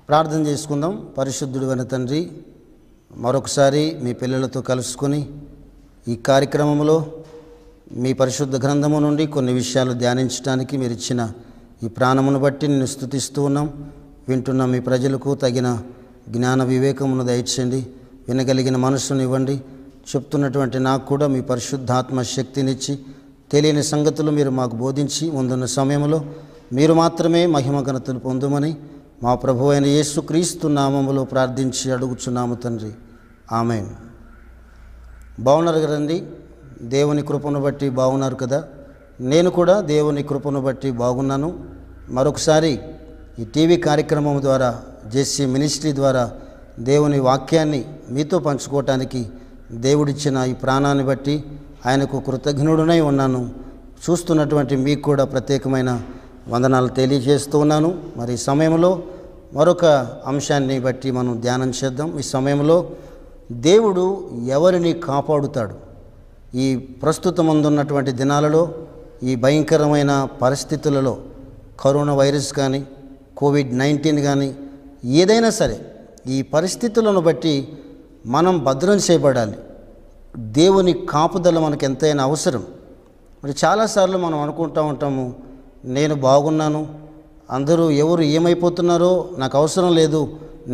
ప్రార్థన చేసుకుందాం. పరిశుద్ధుడైన తండ్రి, మరొకసారి మీ పిల్లలతో కలుసుకొని ఈ కార్యక్రమంలో మీ పరిశుద్ధ గ్రంథము నుండి కొన్ని విషయాలు ధ్యానించడానికి మీరు ఇచ్చిన ఈ ప్రాణమును బట్టి నిన్ను స్తుతిస్తూ ఉన్నాం. వింటున్న మీ ప్రజలకు తగిన జ్ఞాన వివేకమును దయచేయండి, వినగలిగిన మనసును ఇవ్వండి. చెప్తున్నటువంటి నాకు కూడా మీ పరిశుద్ధాత్మ శక్తినిచ్చి తెలియని సంగతులు మీరు మాకు బోధించి ముందున్న సమయంలో మీరు మాత్రమే మహిమ ఘనతలు పొందుమని మా ప్రభు అయిన యేసుక్రీస్తు నామములో ప్రార్థించి అడుగుచున్నాము తండ్రి, ఆమేన్. బాగున్నారు కదండి? దేవుని కృపను బట్టి బాగున్నారు కదా? నేను కూడా దేవుని కృపను బట్టి బాగున్నాను. మరొకసారి ఈ టీవీ కార్యక్రమం ద్వారా, జెస్సీ మినిస్ట్రీ ద్వారా దేవుని వాక్యాన్ని మీతో పంచుకోవటానికి దేవుడిచ్చిన ఈ ప్రాణాన్ని బట్టి ఆయనకు కృతజ్ఞుడునై ఉన్నాను. చూస్తున్నటువంటి మీకు కూడా ప్రత్యేకమైన వందనాలు తెలియజేస్తూ ఉన్నాను. మరి ఈ సమయంలో మరొక అంశాన్ని బట్టి మనం ధ్యానం చేద్దాం. ఈ సమయంలో దేవుడు ఎవరిని కాపాడుతాడు? ఈ ప్రస్తుతం ఉన్నటువంటి దినాలలో, ఈ భయంకరమైన పరిస్థితులలో, కరోనా వైరస్ కానీ, కోవిడ్-19 కానీ, ఏదైనా సరే ఈ పరిస్థితులను బట్టి మనం భద్రం చేయబడాలి. దేవుని కాపుదల మనకు ఎంతైనా అవసరం. మరి చాలాసార్లు మనం అనుకుంటూ ఉంటాము, నేను బాగున్నాను, అందరూ ఎవరు ఏమైపోతున్నారో నాకు అవసరం లేదు,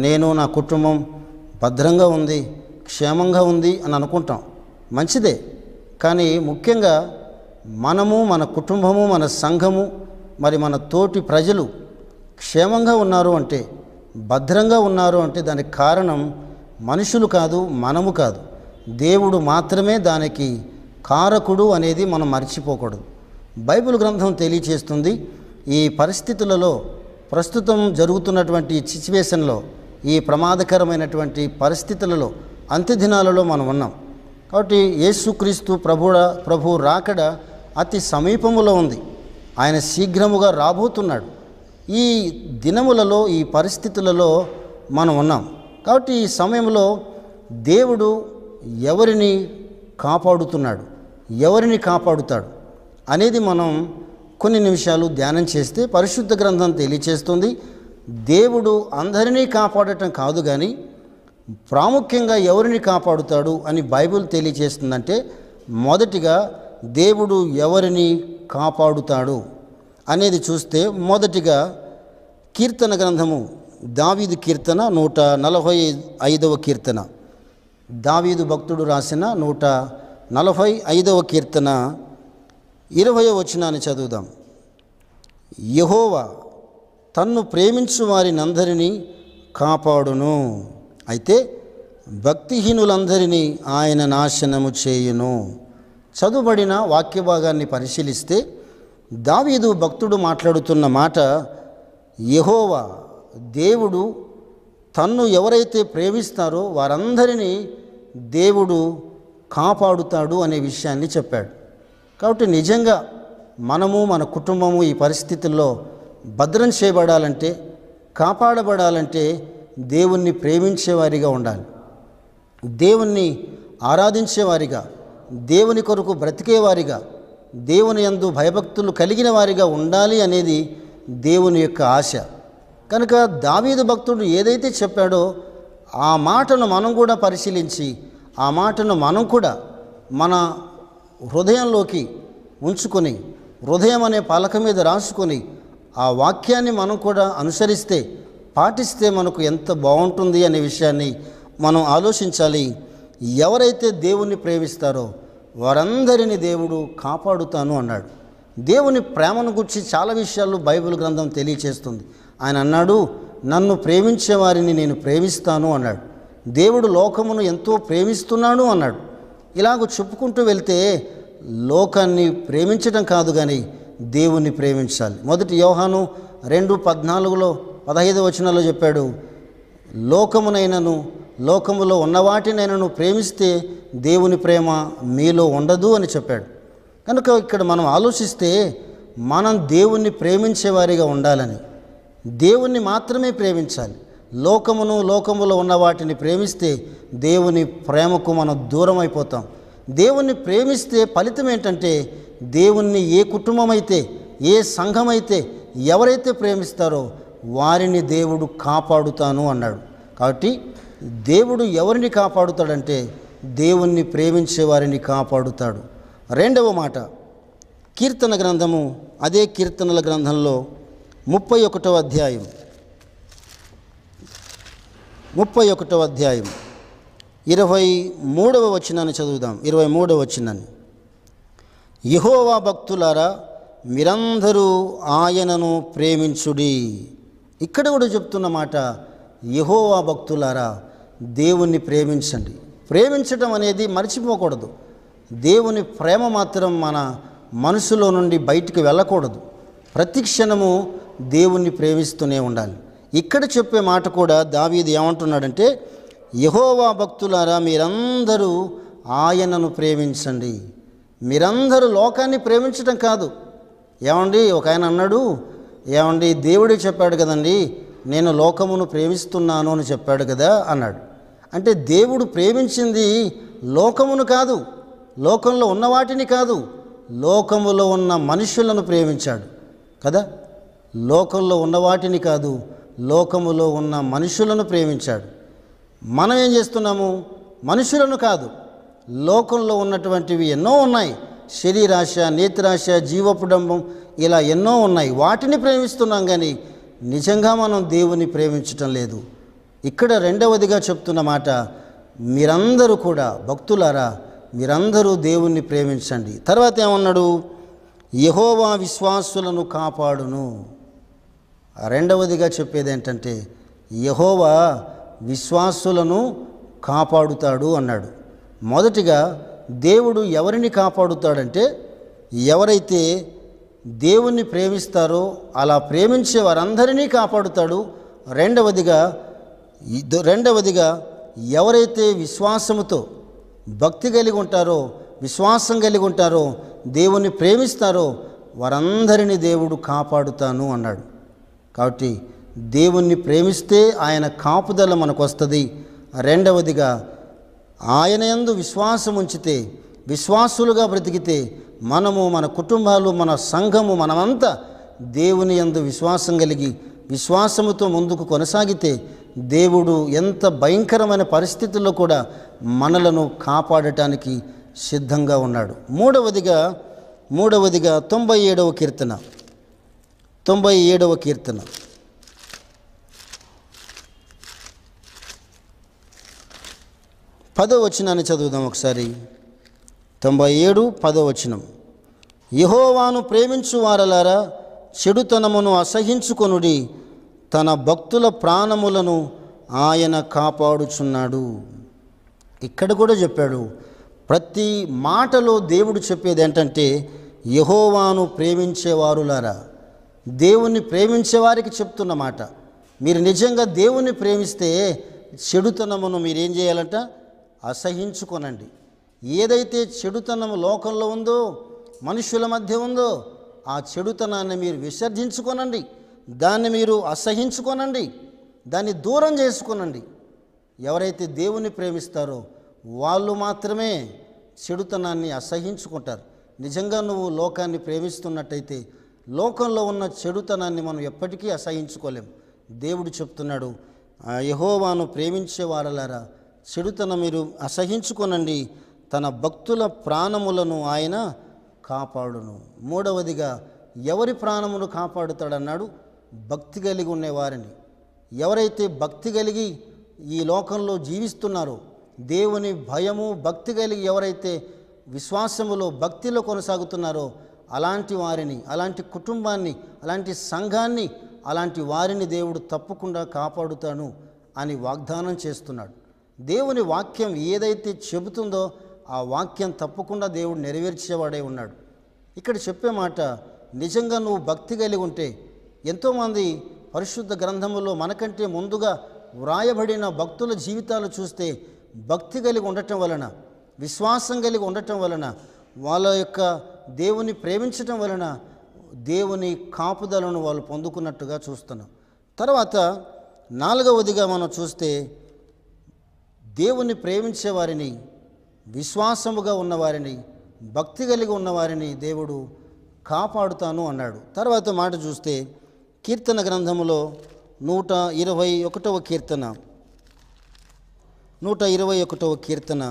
నేను నా కుటుంబం భద్రంగా ఉంది, క్షేమంగా ఉంది అని అనుకుంటాం. మంచిదే, కానీ ముఖ్యంగా మనము, మన కుటుంబము, మన సంఘము, మరి మన తోటి ప్రజలు క్షేమంగా ఉన్నారు అంటే, భద్రంగా ఉన్నారు అంటే దానికి కారణం మనుషులు కాదు, మనము కాదు, దేవుడు మాత్రమే దానికి కారకుడు అనేది మనం మర్చిపోకూడదు. బైబిల్ గ్రంథం తెలియచేస్తుంది, ఈ పరిస్థితులలో, ప్రస్తుతం జరుగుతున్నటువంటి సిచ్యువేషన్లో, ఈ ప్రమాదకరమైనటువంటి పరిస్థితులలో, అంత్యదినాలలో మనం ఉన్నాం. కాబట్టి యేసుక్రీస్తు ప్రభు రాకడ అతి సమీపములో ఉంది. ఆయన శీఘ్రముగా రాబోతున్నాడు. ఈ దినములలో, ఈ పరిస్థితులలో మనం ఉన్నాం. కాబట్టి ఈ సమయంలో దేవుడు ఎవరిని కాపాడుతున్నాడు, ఎవరిని కాపాడుతాడు అనేది మనం కొన్ని నిమిషాలు ధ్యానం చేస్తే పరిశుద్ధ గ్రంథం తెలియచేస్తుంది. దేవుడు అందరినీ కాపాడటం కాదు, కానీ ప్రాముఖ్యంగా ఎవరిని కాపాడుతాడు అని బైబిల్ తెలియచేస్తుందంటే, మొదటిగా దేవుడు ఎవరిని కాపాడుతాడు అనేది చూస్తే, మొదటిగా కీర్తన గ్రంథము, దావీదు కీర్తన 145వ కీర్తన, దావీదు భక్తుడు రాసిన 145వ కీర్తన 20వ వచనాన్ని చదువుదాం. యెహోవా తన్ను ప్రేమించు వారినందరినీ కాపాడును, అయితే భక్తిహీనులందరినీ ఆయన నాశనము చేయును. చదువుబడిన వాక్య భాగాన్ని పరిశీలిస్తే దావీదు భక్తుడు మాట్లాడుతున్న మాట, యెహోవా దేవుడు తన్ను ఎవరైతే ప్రేమిస్తారో వారందరినీ దేవుడు కాపాడుతాడు అనే విషయాన్ని చెప్పాడు. కాబట్టి నిజంగా మనము, మన కుటుంబము ఈ పరిస్థితుల్లో భద్రం చేయబడాలంటే, కాపాడబడాలంటే దేవుణ్ణి ప్రేమించేవారిగా ఉండాలి, దేవుణ్ణి ఆరాధించేవారిగా, దేవుని కొరకు బ్రతికేవారిగా, దేవుని యందు భయభక్తులు కలిగిన వారిగా ఉండాలి అనేది దేవుని యొక్క ఆశ. కనుక దావీదు భక్తుడు ఏదైతే చెప్పాడో ఆ మాటను మనం కూడా పరిశీలించి, ఆ మాటను మనం కూడా మన హృదయంలోకి ఉంచుకొని, హృదయం అనే పలక మీద రాసుకొని, ఆ వాక్యాన్ని మనం కూడా అనుసరిస్తే, పాటిస్తే మనకు ఎంత బాగుంటుంది అనే విషయాన్ని మనం ఆలోచించాలి. ఎవరైతే దేవుణ్ణి ప్రేమిస్తారో వారందరినీ దేవుడు కాపాడుతాను అన్నాడు. దేవుని ప్రేమను గురించి చాలా విషయాలు బైబిల్ గ్రంథం తెలియచేస్తుంది. ఆయన అన్నాడు, నన్ను ప్రేమించే వారిని నేను ప్రేమిస్తాను అన్నాడు. దేవుడు లోకమును ఎంతో ప్రేమిస్తున్నాడు అన్నాడు. ఇలాగ చెప్పుకుంటూ వెళ్తే లోకాన్ని ప్రేమించడం కాదు, కానీ దేవుణ్ణి ప్రేమించాలి. మొదటి యోహాను 2:14-15 వచనాల్లో చెప్పాడు, లోకమునైనను లోకములో ఉన్నవాటినైనను ప్రేమిస్తే దేవుని ప్రేమ మీలో ఉండదు అని చెప్పాడు. కనుక ఇక్కడ మనం ఆలోచిస్తే, మనం దేవుణ్ణి ప్రేమించేవారిగా ఉండాలని, దేవుణ్ణి మాత్రమే ప్రేమించాలి. లోకములో ఉన్న వాటిని ప్రేమిస్తే దేవుని ప్రేమకు మనం దూరం అయిపోతాం. దేవుణ్ణి ప్రేమిస్తే ఫలితం ఏంటంటే, దేవుణ్ణి ఏ కుటుంబం అయితే, ఏ సంఘం అయితే ఎవరైతే ప్రేమిస్తారో వారిని దేవుడు కాపాడుతాను అన్నాడు. కాబట్టి దేవుడు ఎవరిని కాపాడుతాడంటే దేవుణ్ణి ప్రేమించే వారిని కాపాడుతాడు. రెండవ మాట, కీర్తన గ్రంథము, అదే కీర్తనల గ్రంథంలో 31వ అధ్యాయం 23వ వచనాన్ని చదువుదాం. 23వ వచనాన్ని, యెహోవా భక్తులారా మీరందరూ ఆయనను ప్రేమించుడి. ఇక్కడ కూడా చెప్తున్న మాట, యెహోవా భక్తులారా దేవుణ్ణి ప్రేమించండి. ప్రేమించడం అనేది మర్చిపోకూడదు. దేవుని ప్రేమ మాత్రం మన మనసులో నుండి బయటికి వెళ్ళకూడదు. ప్రతి క్షణము దేవుణ్ణి ప్రేమిస్తూనే ఉండాలి. ఇక్కడ చెప్పే మాట కూడా దావీదు ఏమంటున్నాడంటే, యెహోవా భక్తులారా మీరందరూ ఆయనను ప్రేమించండి. మీరందరూ లోకాన్ని ప్రేమించడం కాదు. ఏమండి, ఒక ఆయన అన్నాడు, ఏమండి దేవుడే చెప్పాడు కదండి, నేను లోకమును ప్రేమిస్తున్నాను అని చెప్పాడు కదా అన్నాడు. అంటే దేవుడు ప్రేమించింది లోకమును కాదు, లోకంలో ఉన్న వాటిని కాదు, లోకములో ఉన్న మనుషులను ప్రేమించాడు కదా. లోకంలో ఉన్న వాటిని కాదు, లోకములో ఉన్న మనుషులను ప్రేమించాడు. మనం ఏం చేస్తున్నాము? మనుషులను కాదు, లోకంలో ఉన్నటువంటివి ఎన్నో ఉన్నాయి. శరీరాశ, నేత్రాశ, జీవపుడంబం, ఇలా ఎన్నో ఉన్నాయి. వాటిని ప్రేమిస్తున్నాం కానీ నిజంగా మనం దేవుని ప్రేమించటం లేదు. ఇక్కడ రెండవదిగా చెప్తున్న మాట, మీరందరూ కూడా భక్తులారా మీరందరూ దేవుణ్ణి ప్రేమించండి. తర్వాత ఏమన్నాడు? యెహోవా విశ్వాసులను కాపాడును. రెండవదిగా చెప్పేది ఏంటంటే యెహోవా విశ్వాసులను కాపాడుతాడు అన్నాడు. మొదటిగా దేవుడు ఎవరిని కాపాడుతాడంటే ఎవరైతే దేవుణ్ణి ప్రేమిస్తారో అలా ప్రేమించే వారందరినీ కాపాడుతాడు. రెండవదిగా ఎవరైతే విశ్వాసముతో భక్తి కలిగి ఉంటారో, విశ్వాసం కలిగి ఉంటారో, దేవుణ్ణి ప్రేమిస్తారో వారందరినీ దేవుడు కాపాడుతాను అన్నాడు. కాబట్టి దేవుణ్ణి ప్రేమిస్తే ఆయన కాపుదల మనకు వస్తుంది. రెండవదిగా ఆయన యందు విశ్వాసం ఉంచితే, విశ్వాసులుగా బ్రతికితే మనము, మన కుటుంబాలు, మన సంఘము, మనమంతా దేవుని యందు విశ్వాసం కలిగి విశ్వాసముతో ముందుకు కొనసాగితే దేవుడు ఎంత భయంకరమైన పరిస్థితుల్లో కూడా మనలను కాపాడటానికి సిద్ధంగా ఉన్నాడు. మూడవదిగా 97వ కీర్తన 10వ వచనాన్ని చదువుదాం ఒకసారి. 97:10 వచనం, యెహోవాను ప్రేమించు వారలారా చెడుతనమును అసహించుకొనుడి, తన భక్తుల ప్రాణములను ఆయన కాపాడుచున్నాడు. ఇక్కడ కూడా చెప్పాడు. ప్రతి మాటలో దేవుడు చెప్పేది ఏంటంటే యెహోవాను ప్రేమించేవారులారా, దేవుణ్ణి ప్రేమించేవారికి చెప్తున్న మాట. మీరు నిజంగా దేవుణ్ణి ప్రేమిస్తే చెడుతనమును మీరేం చేయాలంట? అసహించుకొనండి. ఏదైతే చెడుతనము లోకంలో ఉందో, మనుషుల మధ్య ఉందో, ఆ చెడుతనాన్ని మీరు విసర్జించుకొనండి. దాన్ని మీరు అసహించుకొనండి, దాన్ని దూరం చేసుకొనండి. ఎవరైతే దేవుణ్ణి ప్రేమిస్తారో వాళ్ళు మాత్రమే చెడుతనాన్ని అసహించుకుంటారు. నిజంగా నువ్వు లోకాన్ని ప్రేమిస్తున్నట్టయితే లోకంలో ఉన్న చెడుతనాన్ని మనం ఎప్పటికీ అసహించుకోలేం. దేవుడు చెప్తున్నాడు, యెహోవాను ప్రేమించే వారలారా చెడుతనం మీరు అసహించుకొనండి, తన భక్తుల ప్రాణములను ఆయన కాపాడును. మూడవదిగా ఎవరి ప్రాణమును కాపాడుతాడన్నాడు? భక్తి కలిగి ఉండేవారిని. ఎవరైతే భక్తి కలిగి ఈ లోకంలో జీవిస్తున్నారో, దేవుని భయము భక్తి కలిగి ఎవరైతే విశ్వాసములో భక్తిలో కొనసాగుతున్నారో అలాంటి వారిని, అలాంటి కుటుంబాన్ని, అలాంటి సంఘాన్ని, అలాంటి వారిని దేవుడు తప్పకుండా కాపాడుతాను అని వాగ్దానం చేస్తున్నాడు. దేవుని వాక్యం ఏదైతే చెబుతుందో ఆ వాక్యం తప్పకుండా దేవుడు నెరవేర్చేవాడే ఉన్నాడు. ఇక్కడ చెప్పే మాట, నిజంగా నువ్వు భక్తి కలిగి ఉంటే, ఎంతోమంది పరిశుద్ధ గ్రంథములో మనకంటే ముందుగా వ్రాయబడిన భక్తుల జీవితాలు చూస్తే భక్తి కలిగి ఉండటం వలన, విశ్వాసం కలిగి ఉండటం వలన, వాళ్ళ యొక్క దేవుని ప్రేమించటం వలన దేవుని కాపుదలను వాళ్ళు పొందుకున్నట్టుగా చూస్తున్నాం. తర్వాత 4వదిగా మనం చూస్తే దేవుని ప్రేమించే వారిని, విశ్వాసముగా ఉన్నవారిని, భక్తి కలిగి ఉన్నవారిని దేవుడు కాపాడుతాను అన్నాడు. తర్వాత మాట చూస్తే కీర్తన గ్రంథములో 121వ కీర్తన 121వ కీర్తన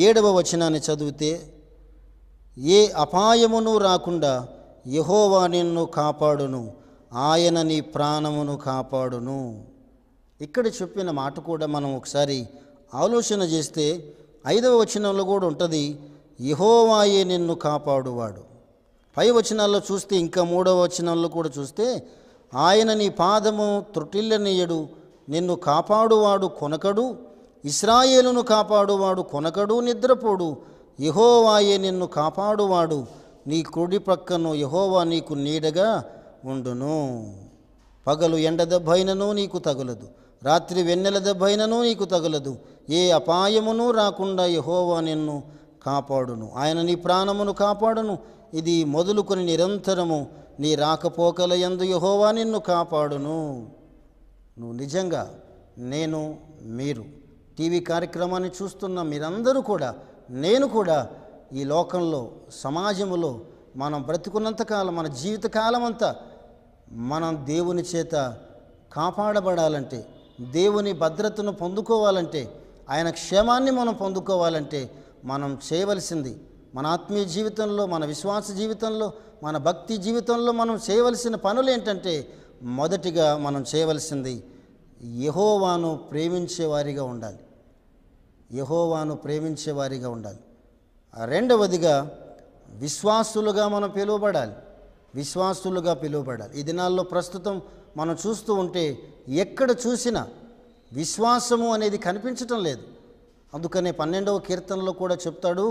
7వ వచనాన్ని చదివితే, ఏ అపాయమును రాకుండా యెహోవా నిన్ను కాపాడును, ఆయన నీ ప్రాణమును కాపాడును. ఇక్కడ చెప్పిన మాట కూడా మనం ఒకసారి ఆలోచన చేస్తే 5వ వచనంలో కూడా ఉంటుంది, యెహోవాయే నిన్ను కాపాడువాడు. పై వచనాల్లో చూస్తే, ఇంకా 3వ వచనంలో కూడా చూస్తే, ఆయన నీ పాదము త్రుటిల్లనీయడు, నిన్ను కాపాడువాడు కొనకడు, ఇశ్రాయేలును కాపాడువాడు కొనకడు నిద్రపోడు, యెహోవాయే నిన్ను కాపాడువాడు, నీ కుడి ప్రక్కను యెహోవా నీకు నీడగా ఉండును. పగలు ఎండ దెబ్బైనను నీకు తగులదు, రాత్రి వెన్నెల దెబ్బైనను నీకు తగులదు, ఏ అపాయమును రాకుండా యెహోవా నిన్ను కాపాడును, ఆయన నీ ప్రాణమును కాపాడును. ఇది మొదలుకొని నిరంతరము నీ రాకపోకల యందు యెహోవా నిన్ను కాపాడును. నువ్వు నిజంగా, నేను, మీరు టీవీ కార్యక్రమాన్ని చూస్తున్న మీరందరూ కూడా, నేను కూడా ఈ లోకంలో, సమాజంలో మనం బ్రతుకున్నంతకాలం, మన జీవితకాలం అంతా మనం దేవుని చేత కాపాడబడాలంటే, దేవుని భద్రతను పొందుకోవాలంటే, ఆయన క్షేమాన్ని మనం పొందుకోవాలంటే మనం చేయవలసింది, మన ఆత్మీయ జీవితంలో, మన విశ్వాస జీవితంలో, మన భక్తి జీవితంలో మనం చేయవలసిన పనులు ఏంటంటే, మొదటిగా మనం చేయవలసింది యెహోవాను ప్రేమించేవారిగా ఉండాలి. యెహోవాను ప్రేమించేవారిగా ఉండాలి. రెండవదిగా విశ్వాసులుగా మనం పిలువబడాలి. విశ్వాసులుగా పిలువబడాలి. ఈ దినాల్లో ప్రస్తుతం మనం చూస్తూ ఉంటే ఎక్కడ చూసినా విశ్వాసము అనేది కనిపించటం లేదు. అందుకనే 12వ కీర్తనలో కూడా చెప్తాడు,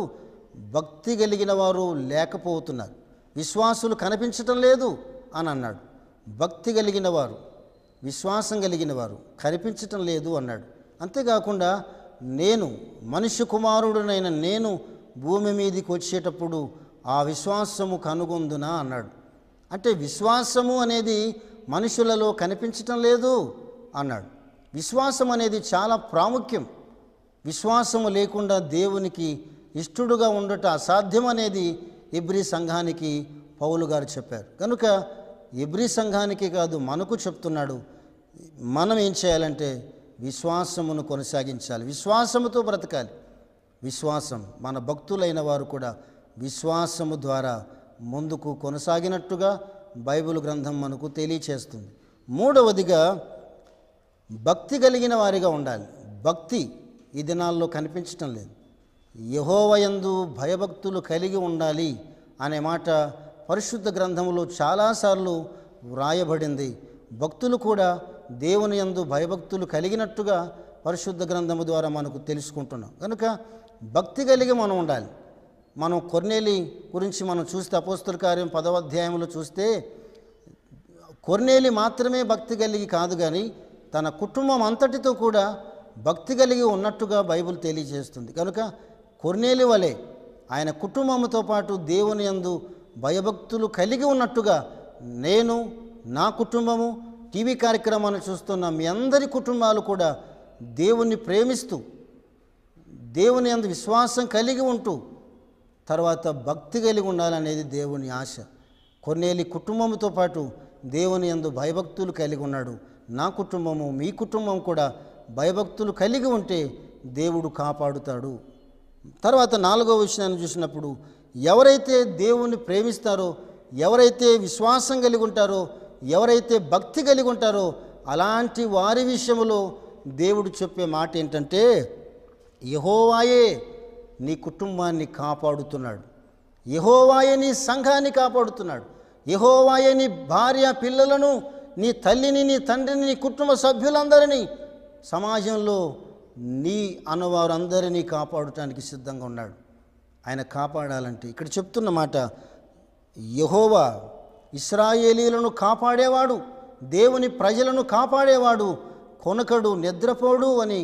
భక్తి కలిగిన వారు లేకపోతున్నారు, విశ్వాసులు కనిపించటం లేదు అని అన్నాడు. భక్తి కలిగిన వారు, విశ్వాసం కలిగిన వారు కనిపించటం లేదు అన్నాడు. అంతేకాకుండా నేను, మనుష్య కుమారుడునైన నేను భూమి మీదకి వచ్చేటప్పుడు ఆ విశ్వాసము కనుగొందునా అన్నాడు. అంటే విశ్వాసము అనేది మనుషులలో కనిపించటం లేదు అన్నాడు. విశ్వాసం అనేది చాలా ప్రాముఖ్యం. విశ్వాసము లేకుండా దేవునికి ఇష్టడుగా ఉండట అసాధ్యం అనేది ఎబ్రీ సంఘానికి పౌలు గారు చెప్పారు. కనుక ఎబ్రీ సంఘానికి కాదు, మనకు చెప్తున్నాడు, మనం ఏం చేయాలంటే విశ్వాసమును కొనసాగించాలి, విశ్వాసముతో బ్రతకాలి. విశ్వాసం, మన భక్తులైన వారు కూడా విశ్వాసము ద్వారా ముందుకు కొనసాగినట్టుగా బైబిల్ గ్రంథం మనకు తెలియచేస్తుంది. మూడవదిగా భక్తి కలిగిన వారిగా ఉండాలి. భక్తి ఈ దినాల్లో కనిపించటం లేదు. యెహోవా యందు భయభక్తులు కలిగి ఉండాలి అనే మాట పరిశుద్ధ గ్రంథంలో చాలాసార్లు వ్రాయబడింది. భక్తులు కూడా దేవుని యందు భయభక్తులు కలిగినట్టుగా పరిశుద్ధ గ్రంథము ద్వారా మనకు తెలుసుకుంటున్నాం. కనుక భక్తి కలిగి మనం ఉండాలి. మనం కొర్నేలి గురించి మనం చూస్తే, అపోస్తల కార్యం 10వ అధ్యాయంలో చూస్తే, కొర్నేలి మాత్రమే భక్తి కలిగి కాదు కానీ తన కుటుంబం అంతటితో కూడా భక్తి కలిగి ఉన్నట్టుగా బైబిల్ తెలియజేస్తుంది. కనుక కొర్నేలి వలె ఆయన కుటుంబంతో పాటు దేవుని యందు భయభక్తులు కలిగి ఉన్నట్టుగా నేను, నా కుటుంబము, టీవీ కార్యక్రమాన్ని చూస్తున్న మీ అందరి కుటుంబాలు కూడా దేవుణ్ణి ప్రేమిస్తూ, దేవుని యందు విశ్వాసం కలిగి ఉంటూ, తర్వాత భక్తి కలిగి ఉండాలనేది దేవుని ఆశ. కొర్నేలి కుటుంబంతో పాటు దేవుని యందు భయభక్తులు కలిగి ఉన్నాడు. నా కుటుంబము, మీ కుటుంబం కూడా భయభక్తులు కలిగి ఉంటే దేవుడు కాపాడుతాడు. తర్వాత 4వ విషయాన్ని చూసినప్పుడు, ఎవరైతే దేవుణ్ణి ప్రేమిస్తారో, ఎవరైతే విశ్వాసం కలిగి ఉంటారో, ఎవరైతే భక్తి కలిగి ఉంటారో, అలాంటి వారి విషయంలో దేవుడు చెప్పే మాట ఏంటంటే, యెహోవాయే నీ కుటుంబాన్ని కాపాడుతున్నాడు, యెహోవాయే నీ సంఘాన్ని కాపాడుతున్నాడు, యెహోవాయే నీ భార్య పిల్లలను, నీ తల్లిని, నీ తండ్రిని, నీ కుటుంబ సభ్యులందరినీ, సమాజంలో నీ అన్నవారందరినీ కాపాడటానికి సిద్ధంగా ఉన్నాడు. ఆయన కాపాడాలంటే ఇక్కడ చెప్తున్న మాట, యెహోవా ఇశ్రాయేలీయులను కాపాడేవాడు, దేవుని ప్రజలను కాపాడేవాడు, కొనకడు, నిద్రపోడు అని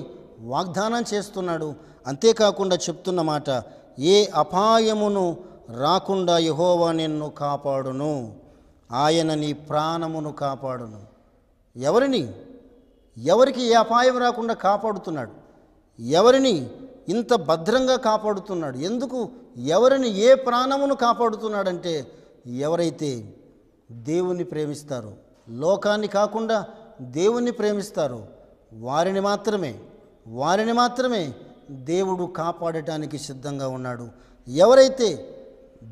వాగ్దానం చేస్తున్నాడు. అంతేకాకుండా చెప్తున్న మాట, ఏ అపాయమును రాకుండా యెహోవా నిన్ను కాపాడును, ఆయన నీ ప్రాణమును కాపాడును. ఎవరికి ఏ అపాయం రాకుండా కాపాడుతున్నాడు? ఎవరిని ఇంత భద్రంగా కాపాడుతున్నాడు? ఎందుకు? ఎవరిని, ఏ ప్రాణమును కాపాడుతున్నాడంటే, ఎవరైతే దేవుని ప్రేమిస్తారో, లోకాన్ని కాకుండా దేవుణ్ణి ప్రేమిస్తారో వారిని మాత్రమే దేవుడు కాపాడటానికి సిద్ధంగా ఉన్నాడు. ఎవరైతే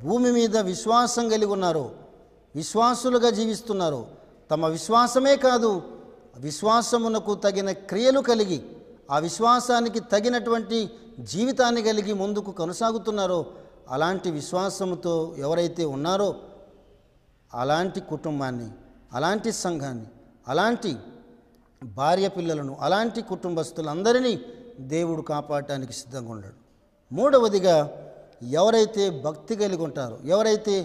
భూమి మీద విశ్వాసం కలిగి ఉన్నారో, విశ్వాసులుగా జీవిస్తున్నారో, తమ విశ్వాసమే కాదు విశ్వాసమునకు తగిన క్రియలు కలిగి ఆ విశ్వాసానికి తగినటువంటి జీవితాన్ని కలిగి ముందుకు కొనసాగుతున్నారో, అలాంటి విశ్వాసముతో ఎవరైతే ఉన్నారో అలాంటి కుటుంబాన్ని, అలాంటి సంఘాన్ని, అలాంటి భార్య పిల్లలను, అలాంటి కుటుంబస్తులందరినీ దేవుడు కాపాడటానికి సిద్ధంగా ఉన్నాడు. మూడవదిగా ఎవరైతే భక్తి కలిగి ఉంటారో, ఎవరైతే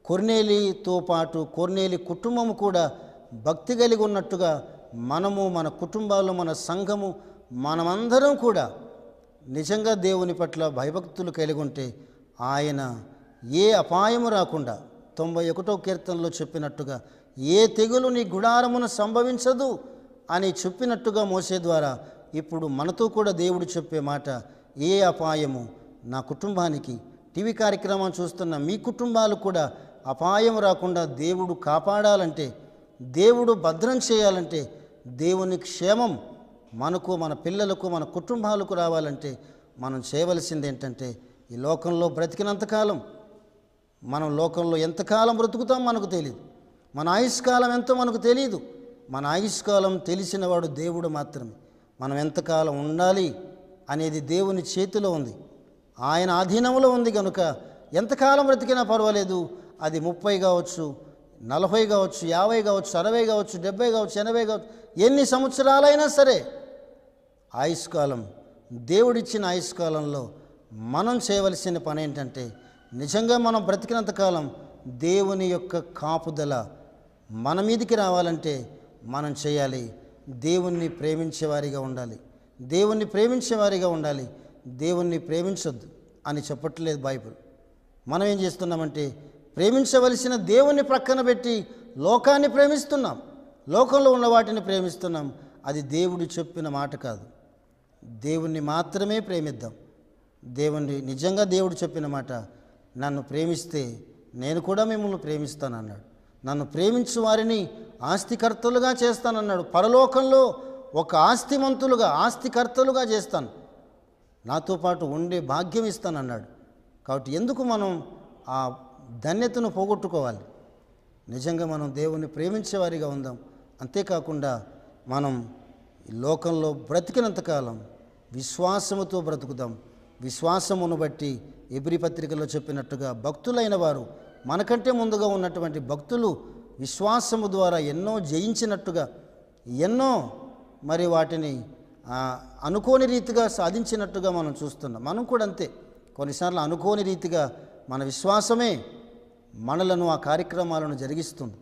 కొర్నేలితో పాటు కొర్నేలి కుటుంబము కూడా భక్తి కలిగి ఉన్నట్టుగా మనము, మన కుటుంబాల్లో, మన సంఘము, మనమందరం కూడా నిజంగా దేవుని పట్ల భయభక్తులు కలిగి ఉంటే ఆయన ఏ అపాయము రాకుండా 91వ కీర్తనలో చెప్పినట్టుగా ఏ తెగులు నీ గుడారమున సంభవించదు అని చెప్పినట్టుగా మోసే ద్వారా ఇప్పుడు మనతో కూడా దేవుడు చెప్పే మాట, ఏ అపాయము నా కుటుంబానికి, టీవీ కార్యక్రమం చూస్తున్న మీ కుటుంబాలు కూడా అపాయం రాకుండా దేవుడు కాపాడాలంటే, దేవుడు భద్రం చేయాలంటే, దేవుని క్షేమం మనకు, మన పిల్లలకు, మన కుటుంబాలకు రావాలంటే మనం చేయవలసింది ఏంటంటే, ఈ లోకంలో బ్రతికినంతకాలం, మనం లోకంలో ఎంతకాలం బ్రతుకుతాం మనకు తెలియదు, మన ఆయుష్కాలం ఎంతో మనకు తెలియదు. మన ఆయుష్కాలం తెలిసినవాడు దేవుడు మాత్రమే. మనం ఎంతకాలం ఉండాలి అనేది దేవుని చేతిలో ఉంది, ఆయన ఆధీనంలో ఉంది. కనుక ఎంతకాలం బ్రతికినా పర్వాలేదు, అది 30 కావచ్చు, 40 కావచ్చు, 50 కావచ్చు, 60 కావచ్చు, 70 కావచ్చు, 80 కావచ్చు, ఎన్ని సంవత్సరాలైనా సరే ఆయుష్కాలం, దేవుడిచ్చిన ఆయుష్కాలంలో మనం చేయవలసిన పని ఏంటంటే, నిజంగా మనం బ్రతికినంతకాలం దేవుని యొక్క కాపుదల మన మీదికి రావాలంటే మనం చేయాలి, దేవుణ్ణి ప్రేమించేవారిగా ఉండాలి. దేవుణ్ణి ప్రేమించేవారిగా ఉండాలి. దేవుణ్ణి ప్రేమించొద్దు అని చెప్పట్లేదు బైబిల్. మనం ఏం చేస్తున్నామంటే, ప్రేమించవలసిన దేవుణ్ణి ప్రక్కన పెట్టి లోకాన్ని ప్రేమిస్తున్నాం, లోకంలో ఉన్న వాటిని ప్రేమిస్తున్నాం. అది దేవుడు చెప్పిన మాట కాదు. దేవుణ్ణి మాత్రమే ప్రేమిద్దాం. దేవుణ్ణి, నిజంగా దేవుడు చెప్పిన మాట, నన్ను ప్రేమిస్తే నేను కూడా మిమ్మల్ని ప్రేమిస్తానన్నాడు. నన్ను ప్రేమించు వారిని ఆస్తికర్తలుగా చేస్తానన్నాడు. పరలోకంలో ఒక ఆస్తిమంతులుగా, ఆస్తికర్తలుగా చేస్తాను, నాతో పాటు ఉండే భాగ్యం ఇస్తానన్నాడు. కాబట్టి ఎందుకు మనం ఆ ధన్యతను పోగొట్టుకోవాలి? నిజంగా మనం దేవుణ్ణి ప్రేమించేవారిగా ఉందాం. అంతేకాకుండా మనం ఈ లోకంలో బ్రతికినంతకాలం విశ్వాసముతో బ్రతుకుదాం. విశ్వాసమును బట్టి ఎబ్రీ పత్రికలో చెప్పినట్టుగా భక్తులైన వారు, మనకంటే ముందుగా ఉన్నటువంటి భక్తులు విశ్వాసము ద్వారా ఎన్నో జయించినట్టుగా, ఎన్నో మరి వాటిని అనుకోని రీతిగా సాధించినట్టుగా మనం చూస్తున్నాం. మనం కూడా అంతే, కొన్నిసార్లు అనుకోని రీతిగా మన విశ్వాసమే మనలను ఆ కార్యక్రమాలను జరిగిస్తుంది.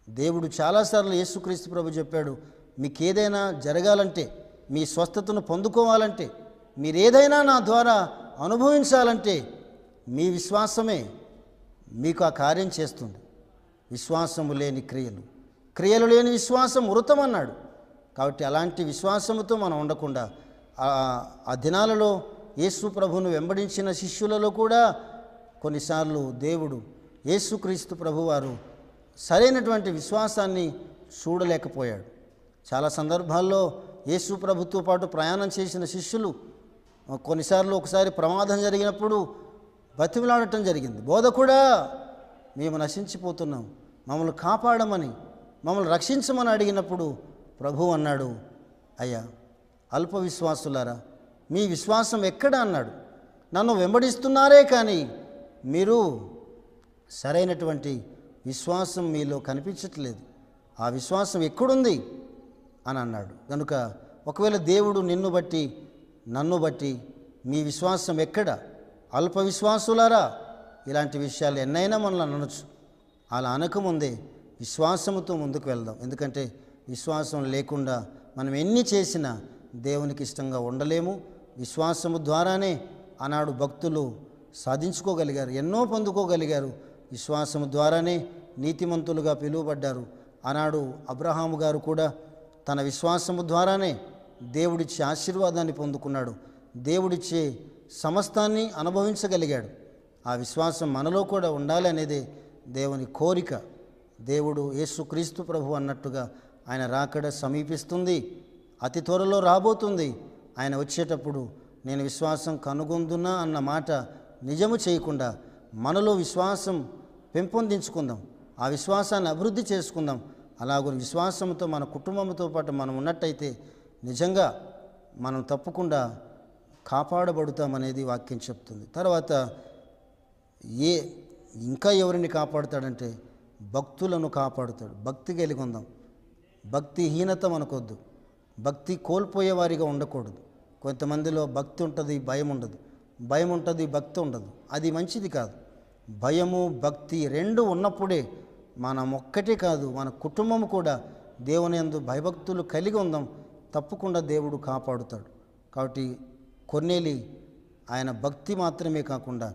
దేవుడు చాలాసార్లు యేసుక్రీస్తు ప్రభు చెప్పాడు, మీకు ఏదైనా జరగాలంటే, మీ స్వస్థతను పొందుకోవాలంటే, మీరేదైనా నా ద్వారా అనుభవించాలంటే మీ విశ్వాసమే మీకు ఆ కార్యం చేస్తుంది. విశ్వాసము లేని క్రియలు, క్రియలు లేని విశ్వాసం మృతం అన్నాడు. కాబట్టి అలాంటి విశ్వాసముతో మనం ఉండకుండా, ఆ దినాలలో యేసు ప్రభువును వెంబడించిన శిష్యులలో కూడా కొన్నిసార్లు దేవుడు, యేసుక్రీస్తు ప్రభువారు సరైనటువంటి విశ్వాసాన్ని చూడలేకపోయాడు. చాలా సందర్భాల్లో యేసు ప్రభుతో పాటు ప్రయాణం చేసిన శిష్యులు కొన్నిసార్లు ఒకసారి ప్రమాదం జరిగినప్పుడు బతిమిలాడటం జరిగింది. బోధకుడా, మేము నశించిపోతున్నాం, మమ్మల్ని కాపాడమని, మమ్మల్ని రక్షించమని అడిగినప్పుడు ప్రభువు అన్నాడు, అయ్యా అల్ప విశ్వాసులారా, మీ విశ్వాసం ఎక్కడ అన్నాడు. నన్ను వెంబడిస్తున్నారే కానీ మీరు సరైనటువంటి విశ్వాసం మీలో కనిపించట్లేదు. ఆ విశ్వాసం ఎక్కడుంది అని అన్నాడు. కనుక ఒకవేళ దేవుడు నిన్ను బట్టి, నన్ను బట్టి మీ విశ్వాసం ఎక్కడ, అల్ప విశ్వాసులారా, ఇలాంటి విషయాలు ఎన్నైనా మనల్ని అనొచ్చు. అలా అనకముందే విశ్వాసముతో ముందుకు వెళ్దాం. ఎందుకంటే విశ్వాసం లేకుండా మనం ఎన్ని చేసినా దేవునికి ఇష్టంగా ఉండలేము. విశ్వాసము ద్వారానే ఆనాడు భక్తులు సాధించుకోగలిగారు, ఎన్నో పొందుకోగలిగారు. విశ్వాసము ద్వారానే నీతిమంతులుగా పిలువబడ్డారు. ఆనాడు అబ్రహాము గారు కూడా తన విశ్వాసము ద్వారానే దేవుడిచ్చే ఆశీర్వాదాన్ని పొందుకున్నాడు, దేవుడిచ్చే సమస్తాన్ని అనుభవించగలిగాడు. ఆ విశ్వాసం మనలో కూడా ఉండాలి అనేదే దేవుని కోరిక. దేవుడు యేసుక్రీస్తు ప్రభు అన్నట్టుగా ఆయన రాకడ సమీపిస్తుంది, అతి త్వరలో రాబోతుంది. ఆయన వచ్చేటప్పుడు నేను విశ్వాసం కనుగొందునా అన్న మాట నిజము చేయకుండా మనలో విశ్వాసం పెంపొందించుకుందాం, ఆ విశ్వాసాన్ని అభివృద్ధి చేసుకుందాం. అలాగే విశ్వాసంతో మన కుటుంబంతో పాటు మనం ఉన్నట్టయితే నిజంగా మనం తప్పకుండా కాపాడబడతామనేది వాక్యం చెప్తుంది. తర్వాత ఇంకా ఎవరిని కాపాడుతాడంటే భక్తులను కాపాడుతాడు. భక్తి కలిగి ఉందాం. భక్తిహీనత మనకొద్దు. భక్తి కోల్పోయేవారిగా ఉండకూడదు. కొంతమందిలో భక్తి ఉంటుంది, భయం ఉండదు, భయం ఉంటుంది, భక్తి ఉండదు. అది మంచిది కాదు. భయము భక్తి రెండు ఉన్నప్పుడే మనం ఒక్కటే కాదు, మన కుటుంబం కూడా దేవుని యందు భయభక్తులు కలిగి ఉందాం. తప్పకుండా దేవుడు కాపాడుతాడు. కాబట్టి కొర్నేలి ఆయన భక్తి మాత్రమే కాకుండా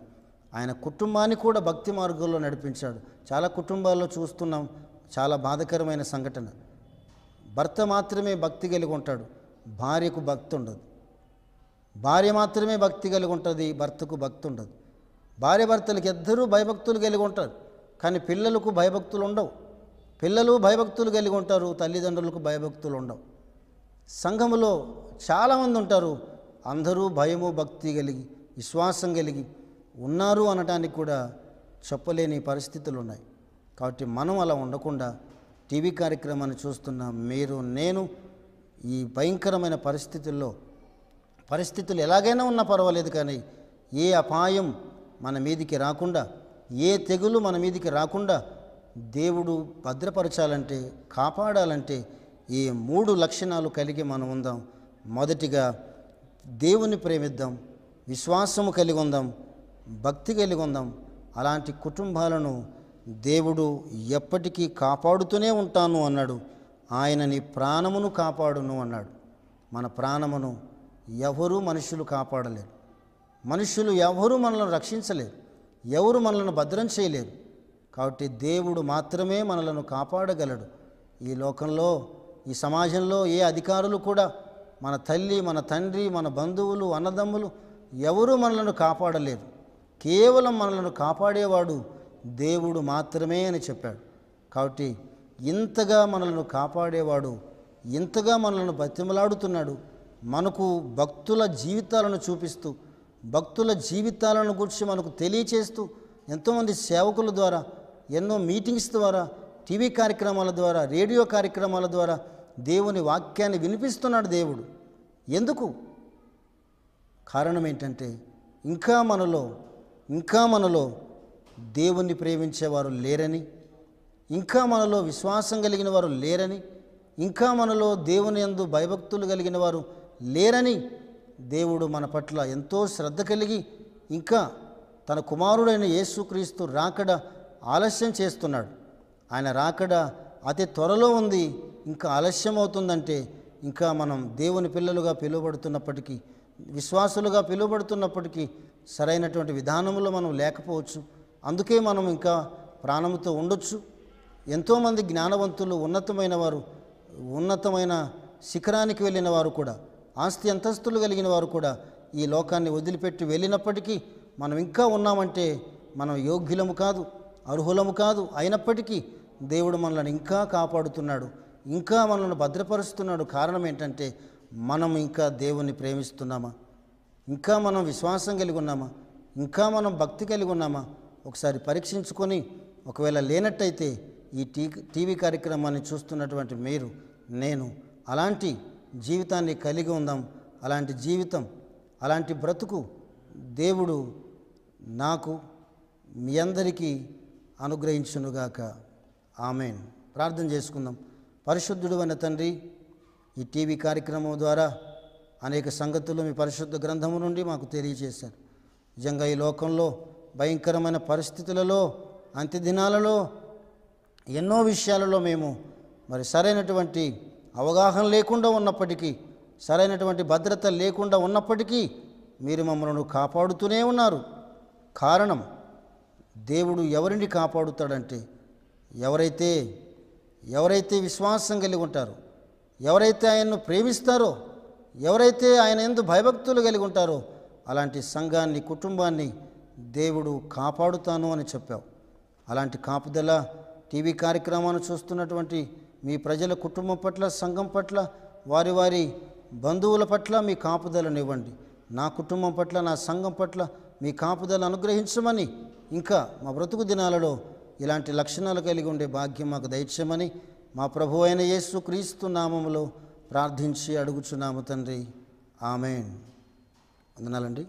ఆయన కుటుంబాన్ని కూడా భక్తి మార్గంలో నడిపించాడు. చాలా కుటుంబాల్లో చూస్తున్నాం, చాలా బాధాకరమైన సంఘటన. భర్త మాత్రమే భక్తి కలిగి ఉంటాడు, భార్యకు భక్తి ఉండదు. భార్య మాత్రమే భక్తి కలిగి ఉంటుంది, భర్తకు భక్తి ఉండదు. భార్య భర్తలకు ఇద్దరూ భయభక్తులు కలిగి ఉంటారు, కానీ పిల్లలకు భయభక్తులు ఉండవు. పిల్లలు భయభక్తులు కలిగి ఉంటారు, తల్లిదండ్రులకు భయభక్తులు ఉండవు. సంఘములో చాలామంది ఉంటారు, అందరూ భయము భక్తి కలిగి విశ్వాసం కలిగి ఉన్నారు అనటానికి కూడా చెప్పలేని పరిస్థితులు ఉన్నాయి. కాబట్టి మనం అలా ఉండకుండా టీవీ కార్యక్రమాన్ని చూస్తున్న మీరు నేను ఈ భయంకరమైన పరిస్థితులు ఎలాగైనా ఉన్నా పర్వాలేదు, కానీ ఏ అపాయం మన మీదికి రాకుండా, ఏ తెగులు మన మీదికి రాకుండా దేవుడు భద్రపరచాలంటే, కాపాడాలంటే ఈ 3 లక్షణాలు కలిగి మనం ఉందాం. మొదటిగా దేవుని ప్రేమిద్దాం, విశ్వాసము కలిగి ఉందాం, భక్తి కలిగి ఉందాం. అలాంటి కుటుంబాలను దేవుడు ఎప్పటికీ కాపాడుతూనే ఉంటాను అన్నాడు. ఆయన నీ ప్రాణమును కాపాడును అన్నాడు. మన ప్రాణమును మనుషులు కాపాడలేరు. మనుషులు ఎవరు మనల్ని రక్షించలేరు, ఎవరు మనల్ని భద్రం చేయలేరు. కాబట్టి దేవుడు మాత్రమే మనలను కాపాడగలడు. ఈ లోకంలో, ఈ సమాజంలో ఏ అధికారులు కూడా, మన తల్లి, మన తండ్రి, మన బంధువులు, అన్నదమ్ములు ఎవరూ మనలను కాపాడలేరు. కేవలం మనలను కాపాడేవాడు దేవుడు మాత్రమే అని చెప్పాడు. కాబట్టి ఇంతగా మనలను కాపాడేవాడు ఇంతగా మనలను బతిమలాడుతున్నాడు. మనకు భక్తుల జీవితాలను చూపిస్తూ, భక్తుల జీవితాలను గురించి మనకు తెలియచేస్తూ, ఎంతోమంది సేవకుల ద్వారా, ఎన్నో మీటింగ్స్ ద్వారా, టీవీ కార్యక్రమాల ద్వారా, రేడియో కార్యక్రమాల ద్వారా దేవుని వాక్యాన్ని వినిపిస్తున్నాడు దేవుడు. ఎందుకు? కారణం ఏంటంటే ఇంకా మనలో దేవుణ్ణి ప్రేమించేవారు లేరని, ఇంకా మనలో విశ్వాసం కలిగిన వారు లేరని, ఇంకా మనలో దేవుని యందు భయభక్తులు కలిగిన వారు లేరని దేవుడు మన పట్ల ఎంతో శ్రద్ధ కలిగి ఇంకా తన కుమారుడైన యేసుక్రీస్తు రాకడ ఆలస్యం చేస్తున్నాడు. ఆయన రాకడ అతి త్వరలో ఉంది, ఇంకా ఆలస్యం అవుతుందంటే ఇంకా మనం దేవుని పిల్లలుగా పిలువబడుతున్నప్పటికీ, విశ్వాసులుగా పిలువబడుతున్నప్పటికీ సరైనటువంటి విధానంలో మనం లేకపోవచ్చు. అందుకే మనం ఇంకా ప్రాణంతో ఉండొచ్చు. ఎంతోమంది జ్ఞానవంతులు, ఉన్నతమైన శిఖరానికి వెళ్ళిన వారు కూడా, ఆస్తి అంతస్తులు కలిగిన వారు కూడా ఈ లోకాన్ని వదిలిపెట్టి వెళ్ళినప్పటికీ మనం ఇంకా ఉన్నామంటే మనం యోగ్యులము కాదు, అర్హులము కాదు. అయినప్పటికీ దేవుడు మనల్ని ఇంకా కాపాడుతున్నాడు, ఇంకా మనల్ని భద్రపరుస్తున్నాడు. కారణం ఏంటంటే మనం ఇంకా దేవుణ్ణి ప్రేమిస్తున్నామా, ఇంకా మనం విశ్వాసం కలిగి ఉన్నామా, ఇంకా మనం భక్తి కలిగి ఉన్నామా ఒకసారి పరీక్షించుకొని, ఒకవేళ లేనట్టయితే ఈ టీవీ కార్యక్రమాన్ని చూస్తున్నటువంటి మీరు, నేను అలాంటి జీవితాన్ని కలిగి ఉందాం. అలాంటి జీవితం, అలాంటి బ్రతుకు దేవుడు నాకు, మీ అందరికీ అనుగ్రహించునుగాక. ఆమేన్. ప్రార్థన చేసుకుందాం. పరిశుద్ధుడు అయిన తండ్రి, ఈ టీవీ కార్యక్రమం ద్వారా అనేక సంగతులు మీ పరిశుద్ధ గ్రంథము నుండి మాకు తెలియజేశారు. నిజంగా ఈ లోకంలో భయంకరమైన పరిస్థితులలో, అంత్యదినాలలో ఎన్నో విషయాలలో మేము సరైనటువంటి అవగాహన లేకుండా ఉన్నప్పటికీ, సరైనటువంటి భద్రత లేకుండా ఉన్నప్పటికీ మీరు మమ్మల్ని కాపాడుతూనే ఉన్నారు. కారణం, దేవుడు ఎవరిని కాపాడుతాడంటే ఎవరైతే విశ్వాసం కలిగి ఉంటారో, ఎవరైతే ఆయన్ను ప్రేమిస్తారో, ఎవరైతే ఆయన యందు భయభక్తులు కలిగి ఉంటారో అలాంటి సంఘాన్ని, కుటుంబాన్ని దేవుడు కాపాడుతాను అని చెప్పావు. అలాంటి కాపుదల టీవీ కార్యక్రమాన్ని చూస్తున్నటువంటి మీ ప్రజల కుటుంబం పట్ల, సంఘం పట్ల, వారి వారి బంధువుల పట్ల మీ కాపుదలనివ్వండి. నా కుటుంబం పట్ల, నా సంఘం పట్ల మీ కాపుదల అనుగ్రహించమని, ఇంకా మా బ్రతుకు దినాలలో ఇలాంటి లక్షణాలు కలిగి ఉండే భాగ్యం మాకు దయచేయమని మా ప్రభువు అయిన యేసు క్రీస్తు నామములో ప్రార్థించి అడుగుచున్నాము తండ్రి. ఆమేన్. వందనాలండి.